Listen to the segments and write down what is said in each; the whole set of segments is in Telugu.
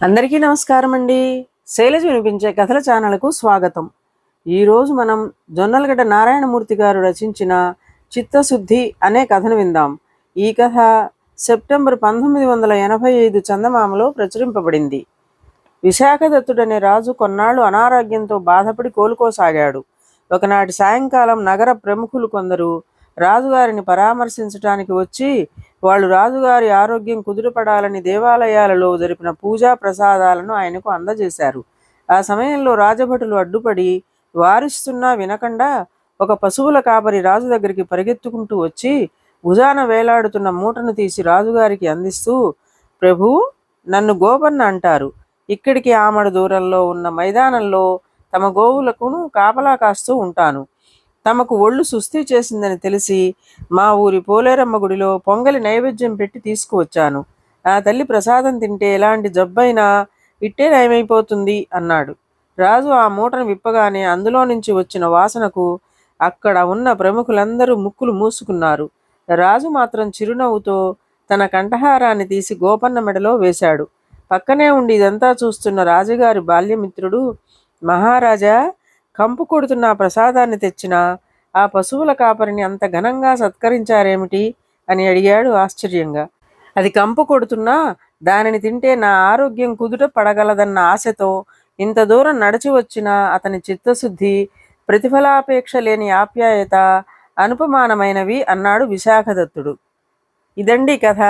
అందరికీ నమస్కారం అండి. శైలజ వినిపించే కథల ఛానల్కు స్వాగతం. ఈరోజు మనం జొన్నలగడ్డ నారాయణమూర్తి గారు రచించిన చిత్తశుద్ధి అనే కథను విందాం. ఈ కథ సెప్టెంబర్ 1985 చందమామలో ప్రచురింపబడింది. విశాఖదత్తుడనే రాజు కొన్నాళ్లు అనారోగ్యంతో బాధపడి కోలుకోసాగాడు. ఒకనాటి సాయంకాలం నగర ప్రముఖులు కొందరు రాజుగారిని పరామర్శించటానికి వచ్చి వాళ్ళు రాజుగారి ఆరోగ్యం కుదుటపడాలని దేవాలయాలలో జరిపిన పూజా ప్రసాదాలను ఆయనకు అందజేశారు. ఆ సమయంలో రాజభటులు అడ్డుపడి వారిస్తున్నా వినకుండా ఒక పశువుల కాపరి రాజు దగ్గరికి పరిగెత్తుకుంటూ వచ్చి భుజాన వేలాడుతున్న మూటను తీసి రాజుగారికి అందిస్తూ, ప్రభు, నన్ను గోపన్న అంటారు. ఇక్కడికి ఆమడు దూరంలో ఉన్న మైదానంలో తమ గోవులకును కాపలా కాస్తూ ఉంటాను. తమకు ఒళ్ళు సుస్థి చేసిందని తెలిసి మా ఊరి పోలేరమ్మ గుడిలో పొంగలి నైవేద్యం పెట్టి తీసుకువచ్చాను. ఆ తల్లి ప్రసాదం తింటే ఎలాంటి జబ్బైనా ఇట్టే నయమైపోతుంది అన్నాడు. రాజు ఆ మూటను విప్పగానే అందులో నుంచి వచ్చిన వాసనకు అక్కడ ఉన్న ప్రముఖులందరూ ముక్కులు మూసుకున్నారు. రాజు మాత్రం చిరునవ్వుతో తన కంఠహారాన్ని తీసి గోపన్న మెడలో వేశాడు. పక్కనే ఉండి ఇదంతా చూస్తున్న రాజుగారి బాల్యమిత్రుడు, మహారాజా, కంపు కొడుతున్న ప్రసాదాన్ని తెచ్చిన ఆ పశువుల కాపరిని అంత ఘనంగా సత్కరించారేమిటి అని అడిగాడు ఆశ్చర్యంగా. అది కంపు కొడుతున్నా దానిని తింటే నా ఆరోగ్యం కుదుట పడగలదన్న ఆశతో ఇంత దూరం నడిచి వచ్చిన అతని చిత్తశుద్ధి, ప్రతిఫలాపేక్ష లేని ఆప్యాయత అనుపమానమైనవి అన్నాడు విశాఖదత్తుడు. ఇదండి కథ.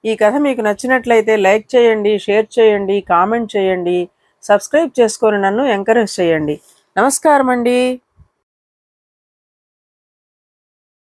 ఈ కథ మీకు నచ్చినట్లయితే లైక్ చేయండి, షేర్ చేయండి, కామెంట్ చేయండి, సబ్స్క్రైబ్ చేసుకొని నన్ను ఎంకరేజ్ చేయండి. నమస్కారం అండి.